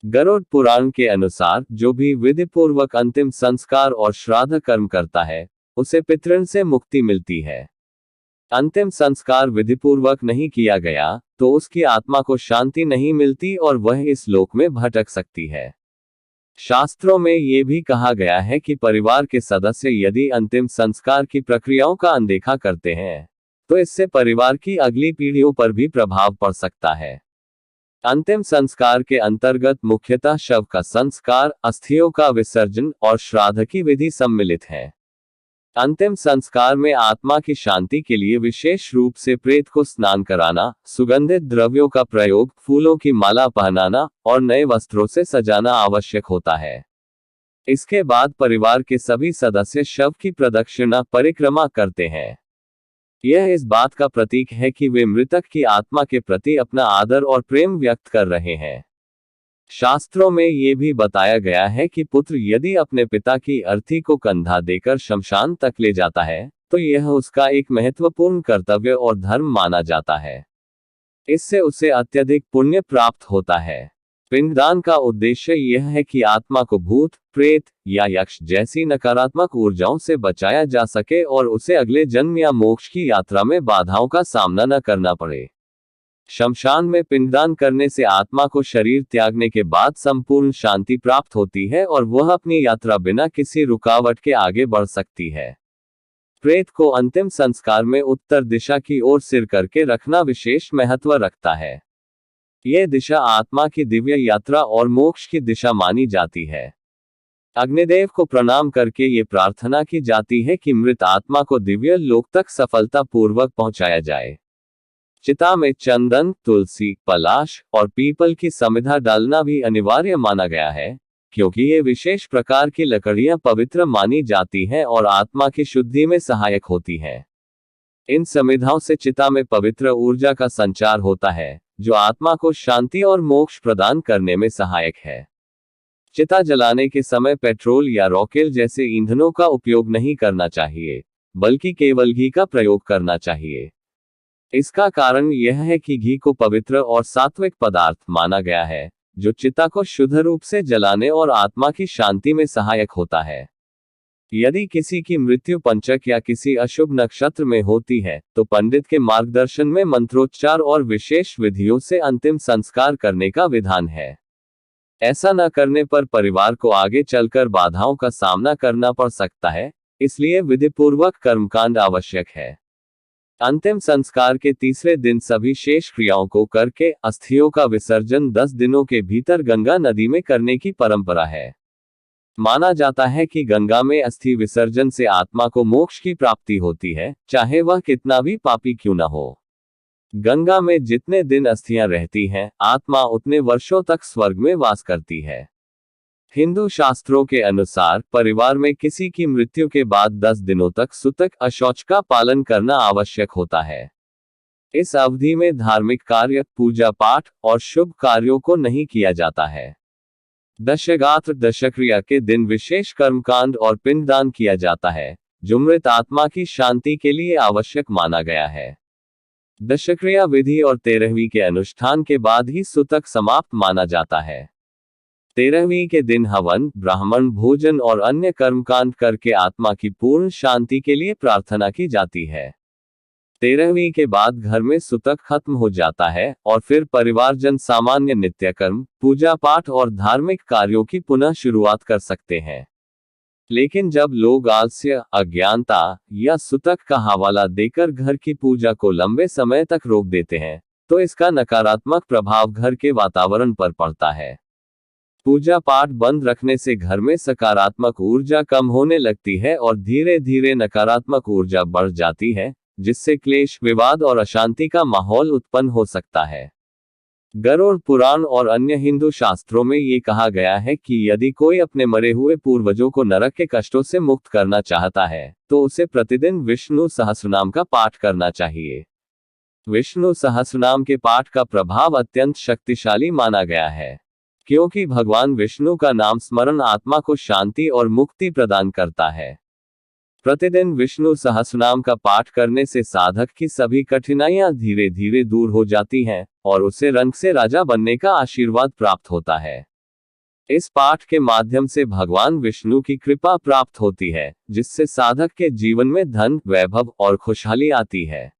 गरुड़ पुराण के अनुसार जो भी विधिपूर्वक अंतिम संस्कार और श्राद्ध कर्म करता है, उसे पितृण से मुक्ति मिलती है। अंतिम संस्कार विधिपूर्वक नहीं किया गया तो उसकी आत्मा को शांति नहीं मिलती और वह इस लोक में भटक सकती है। शास्त्रों में ये भी कहा गया है कि परिवार के सदस्य यदि अंतिम संस्कार की प्रक्रियाओं का अनदेखा करते हैं तो इससे परिवार की अगली पीढ़ियों पर भी प्रभाव पड़ सकता है। अंतिम संस्कार के अंतर्गत मुख्यतः शव का संस्कार, अस्थियों का विसर्जन और श्राद्ध की विधि सम्मिलित है। अंतिम संस्कार में आत्मा की शांति के लिए विशेष रूप से प्रेत को स्नान कराना, सुगंधित द्रव्यों का प्रयोग, फूलों की माला पहनाना और नए वस्त्रों से सजाना आवश्यक होता है। इसके बाद परिवार के सभी सदस्य शव की प्रदक्षिणा परिक्रमा करते हैं। यह इस बात का प्रतीक है कि वे मृतक की आत्मा के प्रति अपना आदर और प्रेम व्यक्त कर रहे हैं। शास्त्रों में ये भी बताया गया है कि पुत्र यदि अपने पिता की अर्थी को कंधा देकर शमशान तक ले जाता है तो यह उसका एक महत्वपूर्ण कर्तव्य और धर्म माना जाता है। इससे उसे अत्यधिक पुण्य प्राप्त होता है। पिंडदान का उद्देश्य यह है कि आत्मा को भूत, प्रेत या यक्ष जैसी नकारात्मक ऊर्जाओं से बचाया जा सके और उसे अगले जन्म या मोक्ष की यात्रा में बाधाओं का सामना न करना पड़े। शमशान में पिंडदान करने से आत्मा को शरीर त्यागने के बाद संपूर्ण शांति प्राप्त होती है और वह अपनी यात्रा बिना किसी रुकावट के आगे बढ़ सकती है। प्रेत को अंतिम संस्कार में उत्तर दिशा की ओर सिर करके रखना विशेष महत्व रखता है। यह दिशा आत्मा की दिव्य यात्रा और मोक्ष की दिशा मानी जाती है। अग्निदेव को प्रणाम करके ये प्रार्थना की जाती है कि मृत आत्मा को दिव्य लोक तक सफलता पूर्वक पहुंचाया जाए। चिता में चंदन, तुलसी, पलाश और पीपल की समिधा डालना भी अनिवार्य माना गया है, क्योंकि ये विशेष प्रकार की लकड़ियां पवित्र मानी जाती हैं और आत्मा की शुद्धि में सहायक होती हैं। इन समिधाओं से चिता में पवित्र ऊर्जा का संचार होता है, जो आत्मा को शांति और मोक्ष प्रदान करने में सहायक है। चिता जलाने के समय पेट्रोल या रॉकेल जैसे ईंधनों का उपयोग नहीं करना चाहिए, बल्कि केवल घी का प्रयोग करना चाहिए। इसका कारण यह है कि घी को पवित्र और सात्विक पदार्थ माना गया है, जो चिता को शुद्ध रूप से जलाने और आत्मा की शांति में सहायक होता है। यदि किसी की मृत्यु पंचक या किसी अशुभ नक्षत्र में होती है तो पंडित के मार्गदर्शन में मंत्रोच्चार और विशेष विधियों से अंतिम संस्कार करने का विधान है। ऐसा न करने पर परिवार को आगे चलकर बाधाओं का सामना करना पड़ सकता है, इसलिए विधिपूर्वक कर्मकांड आवश्यक है। अंतिम संस्कार के तीसरे दिन सभी शेष क्रियाओं को करके अस्थियों का विसर्जन 10 दिनों के भीतर गंगा नदी में करने की परंपरा है। माना जाता है कि गंगा में अस्थि विसर्जन से आत्मा को मोक्ष की प्राप्ति होती है, चाहे वह कितना भी पापी क्यों न हो। गंगा में जितने दिन अस्थियां रहती हैं, आत्मा उतने वर्षों तक स्वर्ग में वास करती है। हिंदू शास्त्रों के अनुसार परिवार में किसी की मृत्यु के बाद 10 दिनों तक सूतक अशौच का पालन करना आवश्यक होता है। इस अवधि में धार्मिक कार्य, पूजा पाठ और शुभ कार्यों को नहीं किया जाता है। दशगात्र दशक्रिया के दिन विशेष कर्मकांड और पिंडदान किया जाता है, जो मृत आत्मा की शांति के लिए आवश्यक माना गया है। दशक्रिया विधि और 13वीं के अनुष्ठान के बाद ही सूतक समाप्त माना जाता है। 13वीं के दिन हवन, ब्राह्मण भोजन और अन्य कर्मकांड करके आत्मा की पूर्ण शांति के लिए प्रार्थना की जाती है। 13वीं के बाद घर में सूतक खत्म हो जाता है और फिर परिवारजन सामान्य नित्य कर्म, पूजा पाठ और धार्मिक कार्यों की पुनः शुरुआत कर सकते हैं। लेकिन जब लोग आलस्य, अज्ञानता या सूतक का हवाला देकर घर की पूजा को लंबे समय तक रोक देते हैं, तो इसका नकारात्मक प्रभाव घर के वातावरण पर पड़ता है। पूजा पाठ बंद रखने से घर में सकारात्मक ऊर्जा कम होने लगती है और धीरे धीरे नकारात्मक ऊर्जा बढ़ जाती है, जिससे क्लेश, विवाद और अशांति का माहौल उत्पन्न हो सकता है। गरुड़ पुराण और अन्य हिंदू शास्त्रों में ये कहा गया है कि यदि कोई अपने मरे हुए पूर्वजों को नरक के कष्टों से मुक्त करना चाहता है तो उसे प्रतिदिन विष्णु सहस्रनाम का पाठ करना चाहिए। विष्णु सहस्रनाम के पाठ का प्रभाव अत्यंत शक्तिशाली माना गया है, क्योंकि भगवान विष्णु का नाम स्मरण आत्मा को शांति और मुक्ति प्रदान करता है। प्रतिदिन विष्णु सहस्रनाम का पाठ करने से साधक की सभी कठिनाइयां धीरे धीरे दूर हो जाती हैं और उसे रंग से राजा बनने का आशीर्वाद प्राप्त होता है। इस पाठ के माध्यम से भगवान विष्णु की कृपा प्राप्त होती है, जिससे साधक के जीवन में धन, वैभव और खुशहाली आती है।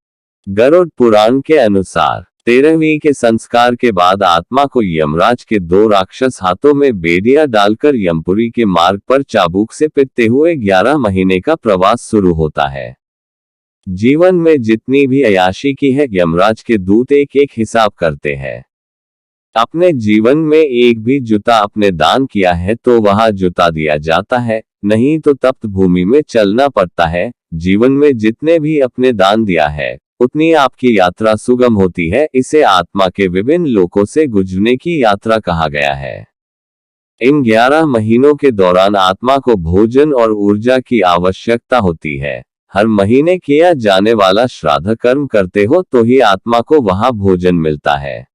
गरुड़ पुराण के अनुसार 13वीं के संस्कार के बाद आत्मा को यमराज के 2 राक्षस हाथों में बेड़िया डालकर यमपुरी के मार्ग पर चाबुक से पीटते हुए 11 महीने का प्रवास शुरू होता है। जीवन में जितनी भी अय्याशी की है, यमराज के दूत एक एक हिसाब करते हैं। अपने जीवन में एक भी जूता अपने दान किया है तो वह जूता दिया जाता है, नहीं तो तप्त भूमि में चलना पड़ता है। जीवन में जितने भी अपने दान दिया है, उतनी आपकी यात्रा सुगम होती है। इसे आत्मा के विभिन्न लोकों से गुजरने की यात्रा कहा गया है। इन 11 महीनों के दौरान आत्मा को भोजन और ऊर्जा की आवश्यकता होती है। हर महीने किया जाने वाला श्राद्ध कर्म करते हो तो ही आत्मा को वहां भोजन मिलता है।